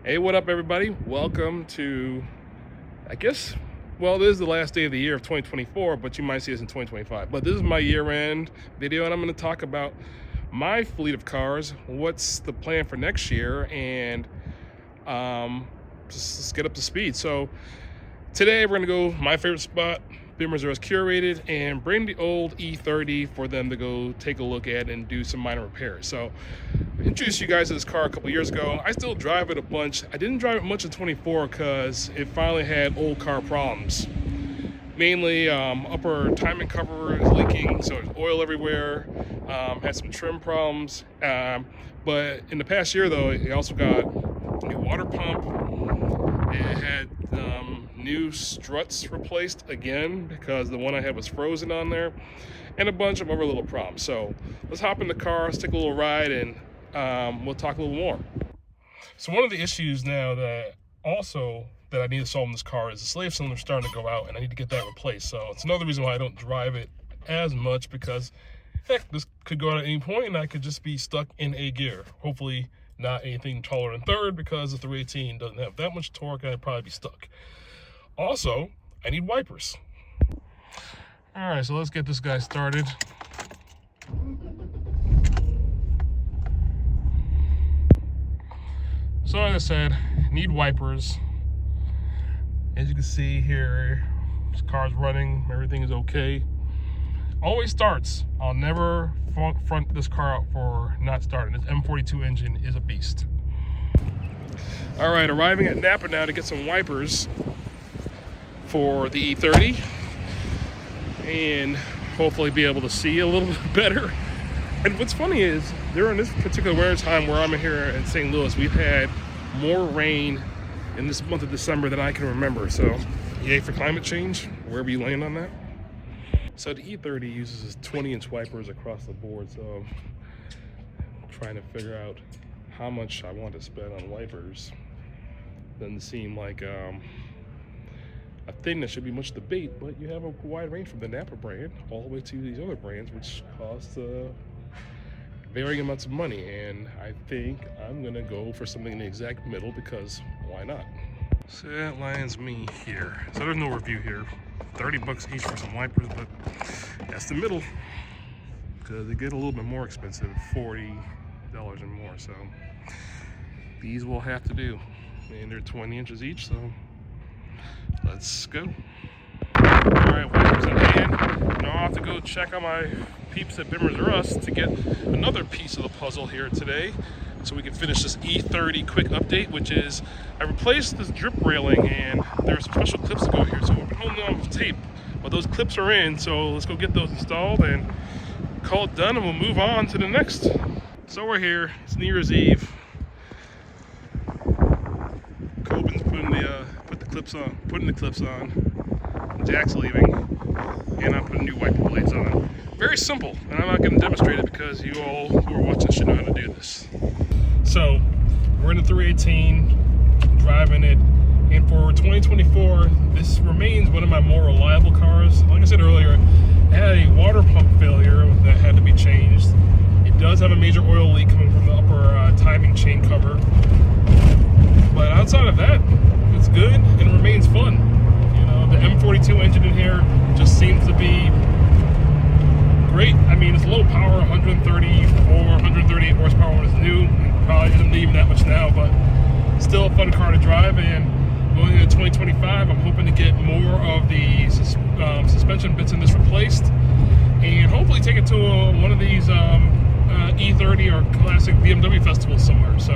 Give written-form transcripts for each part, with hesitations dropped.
Hey, what up, everybody? Welcome to, well, this is the last day of the year of 2024, but you might see this in 2025. But this is my year-end video, and I'm going to talk about my fleet of cars, what's the plan for next year, and just let's get up to speed. So today we're going to go my favorite spot, BMW S curated, and bring the old E30 for them to go take a look at and do some minor repairs. So I introduced you guys to this car a couple years ago. I still drive it a bunch. I didn't drive it much in 24 because it finally had old car problems. Mainly upper timing cover is leaking, so there's oil everywhere. Had some trim problems. But in the past year though, it also got a new water pump. It had new struts replaced again because the one I had was frozen on there, and a bunch of other little problems. So let's hop in the car, let's take a little ride, and we'll talk a little more. So one of the issues now that I need to solve in this car is the slave cylinder starting to go out, and I need to get that replaced. So it's another reason why I don't drive it as much, because heck, this could go out at any point and I could just be stuck in a gear. Hopefully not anything taller than third, because the 318 doesn't have that much torque and I'd probably be stuck. Also, I need wipers. All right, so let's get this guy started. So like I said, need wipers. As you can see here, this car's running, everything is okay. Always starts. I'll never front this car out for not starting. This M42 engine is a beast. All right, arriving at Napa now to get some wipers for the E30 and hopefully be able to see a little bit better. And what's funny is, during this particular winter time where I'm here in St. Louis, we've had more rain in this month of December than I can remember. So yay for climate change, wherever you land on that. So the E30 uses 20-inch wipers across the board, so I'm trying to figure out how much I want to spend on wipers. Doesn't seem like a thing that should be much debate, but you have a wide range from the Napa brand all the way to these other brands, which cost varying amounts of money, and I think I'm gonna go for something in the exact middle, because why not? So that lands me here. So there's no review here. 30 bucks each for some wipers, but that's the middle, because they get a little bit more expensive, $40 and more. So these will have to do, and they're 20 inches each, so let's go. All right, wipers in hand. Now I'll have to go check on my peeps at BMW to get another piece of the puzzle here today, so we can finish this E30 quick update, which is I replaced this drip railing, and there's special clips to go here, so we've been holding on with tape, but those clips are in, so let's go get those installed and call it done, and we'll move on to the next. So we're here, it's New Year's Eve. Coben's putting the clips on. Jack's leaving, and I'm putting new wiper blades on. Very simple, and I'm not going to demonstrate it because you all who are watching should know how to do this. So we're in the 318, driving it, and for 2024, this remains one of my more reliable cars. Like I said earlier, it had a water pump failure that had to be changed. It does have a major oil leak coming from the upper timing chain cover, but outside of that, it's good and it remains fun. You know, the M42 engine in here just seems to be great. I mean, it's low power, 138 horsepower when it's new. It probably isn't even that much now, but still a fun car to drive. And going into 2025, I'm hoping to get more of the suspension bits in this replaced, and hopefully take it to one of these E30 or classic BMW festivals somewhere. So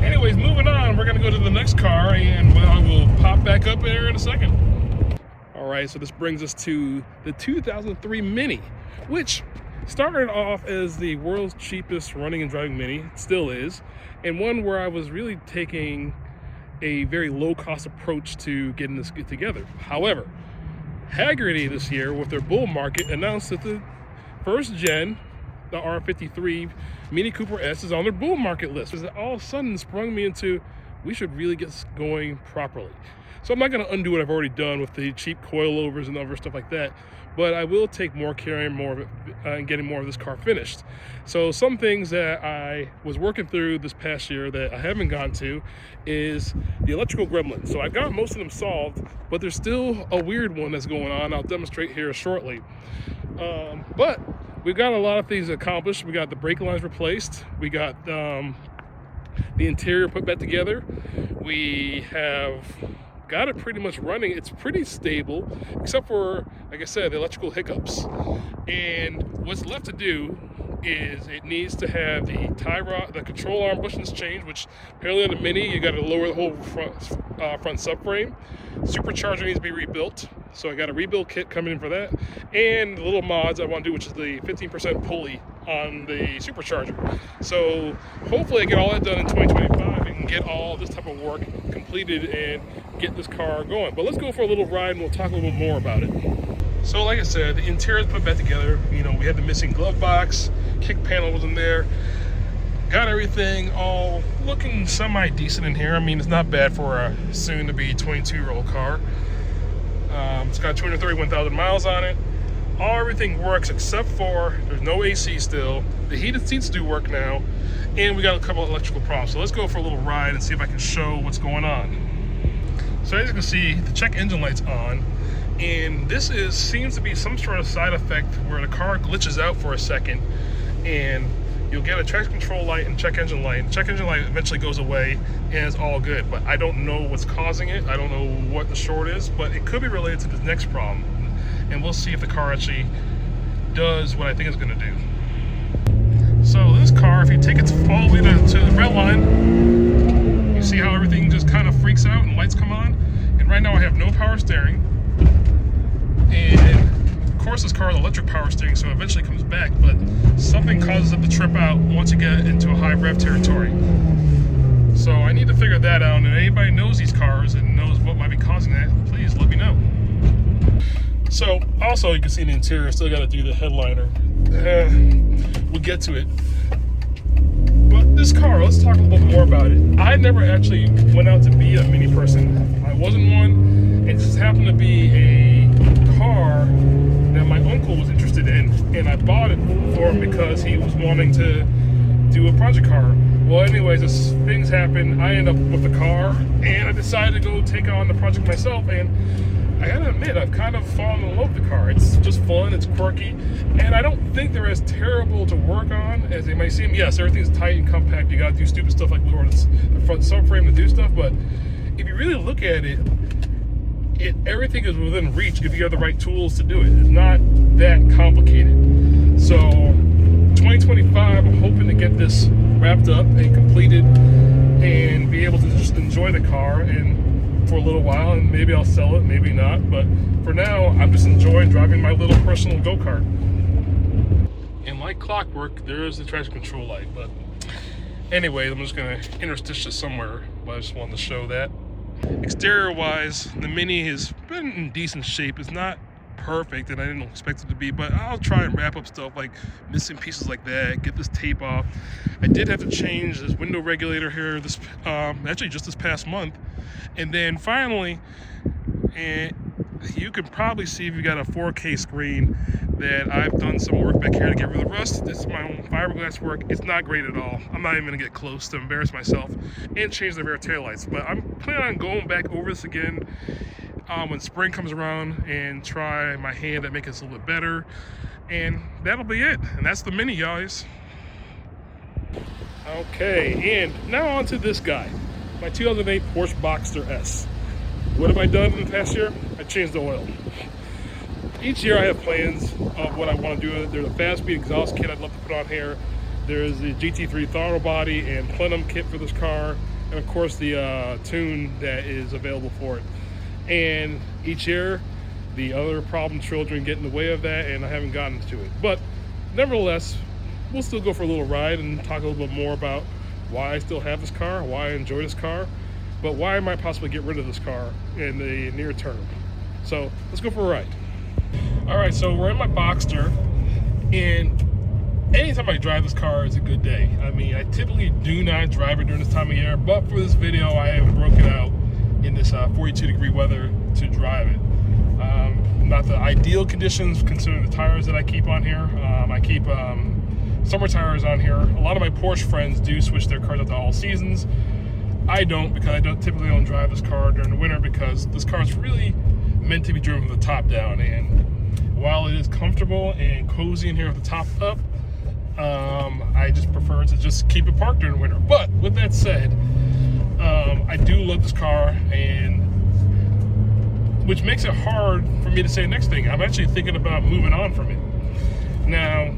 anyways, moving on, we're gonna go to the next car, and I will pop back up there in a second. All right, so this brings us to the 2003 Mini, which started off as the world's cheapest running and driving Mini, it still is, and one where I was really taking a very low-cost approach to getting this together. However, Hagerty this year, with their bull market, announced that the first gen, the R53 Mini Cooper S, is on their bull market list. It all of a sudden sprung me into we should really get this going properly. So I'm not going to undo what I've already done with the cheap coilovers and other stuff like that, but I will take more care and more of it, and getting more of this car finished. So some things that I was working through this past year that I haven't gotten to is the electrical gremlins. So I've got most of them solved, but there's still a weird one that's going on. I'll demonstrate here shortly. But we've got a lot of things accomplished. We got the brake lines replaced. We got the interior put back together. We have got it pretty much running. It's pretty stable, except for, like I said, the electrical hiccups. And what's left to do is it needs to have the tie rod, the control arm bushings changed, which apparently on the Mini, you got to lower the whole front subframe. Supercharger needs to be rebuilt. So I got a rebuild kit coming in for that. And the little mods I want to do, which is the 15% pulley on the supercharger. So hopefully I get all that done in 2025 and get all this type of work completed and get this car going. But let's go for a little ride and we'll talk a little bit more about it. So like I said, the interior is put back together. You know, we had the missing glove box, kick panel wasn't there. Got everything all looking semi-decent in here. I mean, it's not bad for a soon-to-be 22-year-old car. It's got 231,000 miles on it. Everything works except for there's no AC still. The heated seats do work now, and we got a couple of electrical problems. So let's go for a little ride and see if I can show what's going on. So as you can see, the check engine light's on, and this seems to be some sort of side effect where the car glitches out for a second, and you'll get a traction control light and check engine light. The check engine light eventually goes away and it's all good, but I don't know what's causing it. I don't know what the short is, but it could be related to this next problem. And we'll see if the car actually does what I think it's gonna do. So this car, if you take it all the way to the red line, you see how everything just kind of freaks out and lights come on. And right now I have no power steering. And of course this car is electric power steering, so it eventually comes back, but something causes it to trip out once you get into a high rev territory. So I need to figure that out, and if anybody knows these cars and knows what might be causing that, please let me know. So also you can see in the interior, still got to do the headliner. We'll get to it. But this car, let's talk a little bit more about it. I never actually went out to be a Mini person. I wasn't one. It just happened to be a car that my uncle was interested in, and I bought it for him because he was wanting to do a project car. Well, anyways, as things happen, I end up with the car, and I decided to go take on the project myself, and I gotta admit, I've kind of fallen in love with the car. It's just fun, it's quirky, and I don't think they're as terrible to work on as they might seem. Yes, everything's tight and compact. You gotta do stupid stuff like lower the front subframe to do stuff, but if you really look at it, everything is within reach if you have the right tools to do it. It's not that complicated. So 2025, I'm hoping to get this wrapped up and completed and be able to just enjoy the car and for a little while, and maybe I'll sell it, maybe not, but for now I'm just enjoying driving my little personal go-kart. And like clockwork, there is the traction control light, but anyway, I'm just gonna interstitial this somewhere, but I just wanted to show that. Exterior wise, the Mini has been in decent shape. It's not perfect, and I didn't expect it to be, but I'll try and wrap up stuff like missing pieces like that, get this tape off. I did have to change this window regulator here this actually just this past month. And then finally, and you can probably see if you got a 4K screen that I've done some work back here to get rid of the rust. This is my own fiberglass work. It's not great at all. I'm not even gonna get close to embarrass myself and change the rear taillights, but I'm planning on going back over this again when spring comes around and try my hand at making this a little bit better, and that'll be it. And that's the Mini, guys. Okay, and now on to this guy, my 2008 Porsche Boxster S. What have I done in the past year? I changed the oil. Each year I have plans of what I want to do. There's a fast speed exhaust kit I'd love to put on here. There's the GT3 throttle body and plenum kit for this car, and of course the tune that is available for it. And each year the other problem children get in the way of that, and I haven't gotten to it. But nevertheless, we'll still go for a little ride and talk a little bit more about why I still have this car, why I enjoy this car, but why I might possibly get rid of this car in the near term. So let's go for a ride. All right, so we're in my Boxster, and anytime I drive this car is a good day. I mean, I typically do not drive it during this time of year, but for this video, I have broken out in this 42-degree weather to drive it. Not the ideal conditions considering the tires that I keep on here. I keep summer tires on here. A lot of my Porsche friends do switch their cars out to all seasons. I don't, because I typically don't drive this car during the winter, because this car is really meant to be driven from the top down. And while it is comfortable and cozy in here with the top up, I just prefer to just keep it parked during the winter. But with that said, I do love this car, and which makes it hard for me to say the next thing. I'm actually thinking about moving on from it. Now,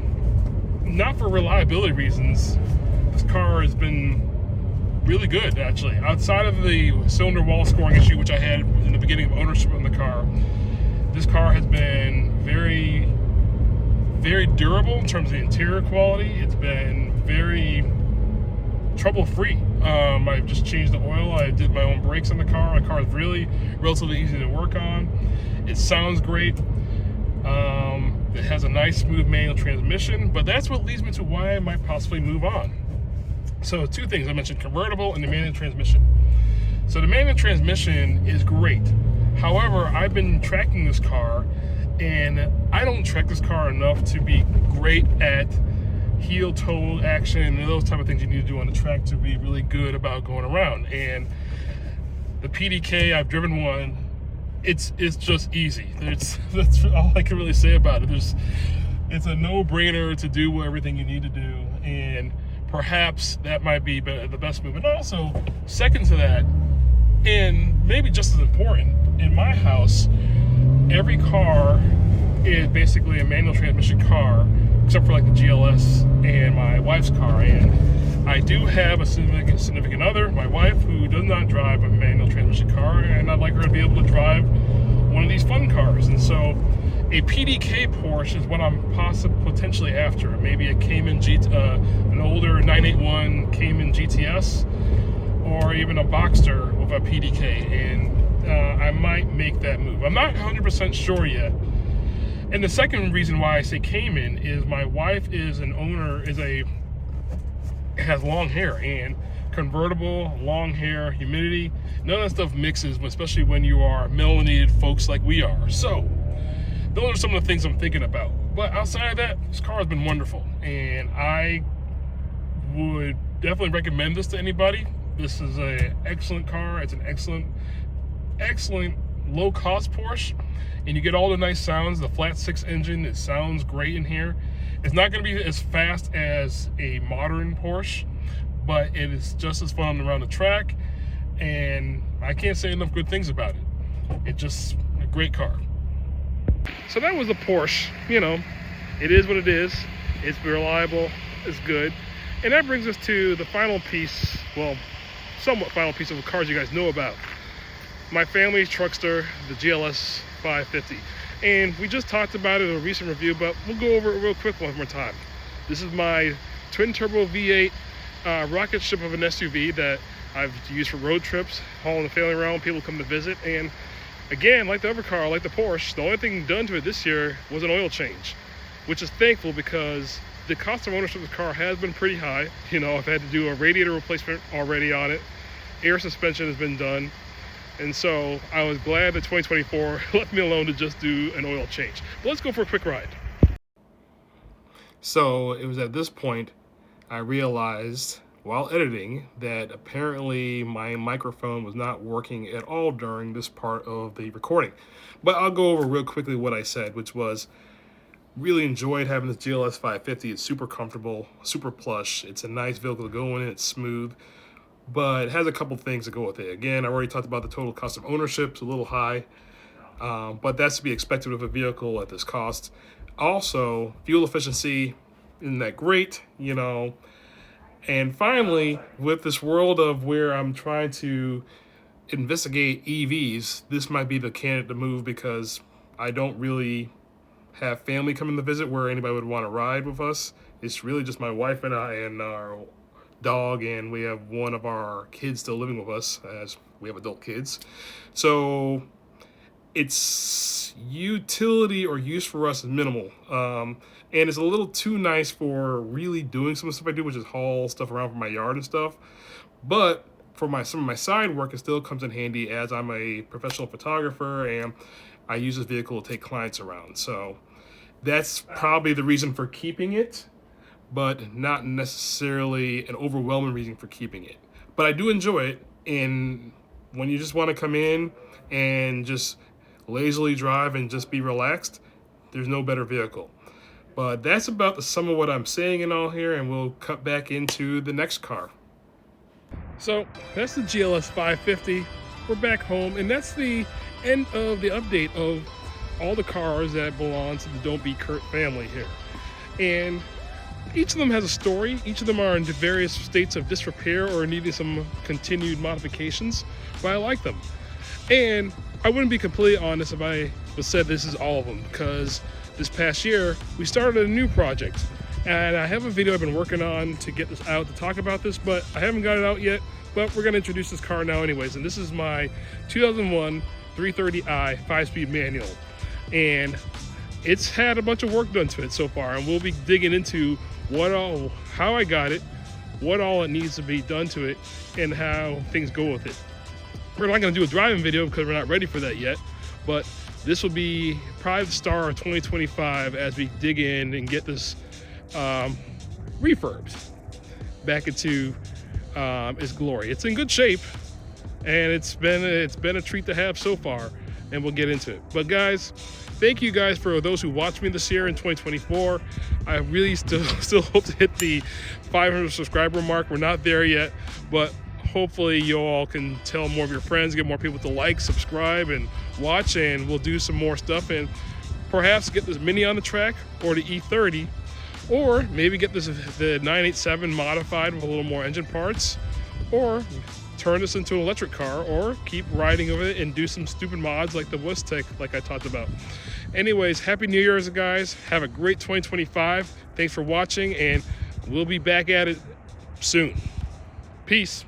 not for reliability reasons, this car has been really good, actually. Outside of the cylinder wall scoring issue, which I had in the beginning of ownership of the car, this car has been very, very durable in terms of the interior quality. It's been very trouble-free. I just changed the oil. I did my own brakes on the car. My car is really relatively easy to work on. It sounds great. It has a nice, smooth manual transmission, but that's what leads me to why I might possibly move on. So two things. I mentioned convertible and the manual transmission. So the manual transmission is great. However, I've been tracking this car, and I don't track this car enough to be great at heel-toe action and those type of things you need to do on the track to be really good about going around. And the PDK, I've driven one. It's just easy. That's all I can really say about it. It's a no-brainer to do everything you need to do, and perhaps that might be the best move. And also, second to that, and maybe just as important, in my house, every car is basically a manual transmission car, except for like the GLS and my wife's car. And I do have a significant other, my wife, who does not drive a manual transmission car, and I'd like her to be able to drive one of these fun cars. And so a PDK Porsche is what I'm potentially after. Maybe a Cayman an older 981 Cayman GTS, or even a Boxster with a PDK, and I might make that move. I'm not 100% sure yet. And the second reason why I say Cayman is my wife is an owner, has long hair, and convertible, long hair, humidity, none of that stuff mixes, especially when you are melanated folks like we are. So those are some of the things I'm thinking about. But outside of that, this car has been wonderful, and I would definitely recommend this to anybody. This is an excellent car. It's an excellent low-cost Porsche, and you get all the nice sounds. The flat six engine, it sounds great in here. It's not going to be as fast as a modern Porsche, but it is just as fun around the track, and I can't say enough good things about it. It's just a great car. So that was the Porsche. You know, it is what it is. It's reliable. It's good. And that brings us to the final piece, well, somewhat final piece of the cars you guys know about. My family's truckster, the GLS550. And we just talked about it in a recent review, but we'll go over it real quick one more time. This is my twin-turbo V8 rocket ship of an SUV that I've used for road trips, hauling the family around, people come to visit. And again, like the other car, like the Porsche, the only thing done to it this year was an oil change, which is thankful because the cost of ownership of the car has been pretty high. You know, I've had to do a radiator replacement already on it. Air suspension has been done. And so I was glad that 2024 left me alone to just do an oil change. But let's go for a quick ride. So it was at this point I realized while editing that apparently my microphone was not working at all during this part of the recording. But I'll go over real quickly what I said, which was really enjoyed having this GLS 550. It's super comfortable, super plush. It's a nice vehicle to go in. It's smooth, but it has a couple things to go with it. Again, I already talked about the total cost of ownership. It's a little high, but that's to be expected with a vehicle at this cost. Also, fuel efficiency isn't that great, you know. And finally, with this world of where I'm trying to investigate EVs, this might be the candidate to move because I don't really have family coming to visit where anybody would want to ride with us. It's really just my wife and I and our dog, and we have one of our kids still living with us as we have adult kids. So its utility or use for us is minimal. And it's a little too nice for really doing some of the stuff I do, which is haul stuff around for my yard and stuff. But for some of my side work, it still comes in handy, as I'm a professional photographer and I use this vehicle to take clients around. So that's probably the reason for keeping it, but not necessarily an overwhelming reason for keeping it. But I do enjoy it, and when you just want to come in and just lazily drive and just be relaxed, there's no better vehicle. But that's about the sum of what I'm saying and all here, and we'll cut back into the next car. So that's the GLS550. We're back home, and that's the end of the update of all the cars that belong to the DontBeKurt family here. And each of them has a story. Each of them are in various states of disrepair or needing some continued modifications, but I like them. And I wouldn't be completely honest if I said this is all of them, because this past year we started a new project, and I have a video I've been working on to get this out to talk about this, but I haven't got it out yet. But we're going to introduce this car now anyways, and this is my 2001 330i 5-speed manual, and it's had a bunch of work done to it so far, and we'll be digging into how I got it, what all it needs to be done to it, and how things go with it. We're not going to do a driving video because we're not ready for that yet, but this will be probably the star of 2025 as we dig in and get this refurbed back into its glory. It's in good shape, and it's been a treat to have so far, and we'll get into it. But guys, thank you guys for those who watched me this year in 2024. I really still hope to hit the 500 subscriber mark. We're not there yet, but hopefully you all can tell more of your friends, get more people to like, subscribe, and watch, and we'll do some more stuff, and perhaps get this Mini on the track, or the E30, or maybe get the 987 modified with a little more engine parts, or turn this into an electric car, or keep riding with it and do some stupid mods like the Wustech like I talked about. Anyways, Happy New Year's, guys. Have a great 2025. Thanks for watching, and we'll be back at it soon. Peace.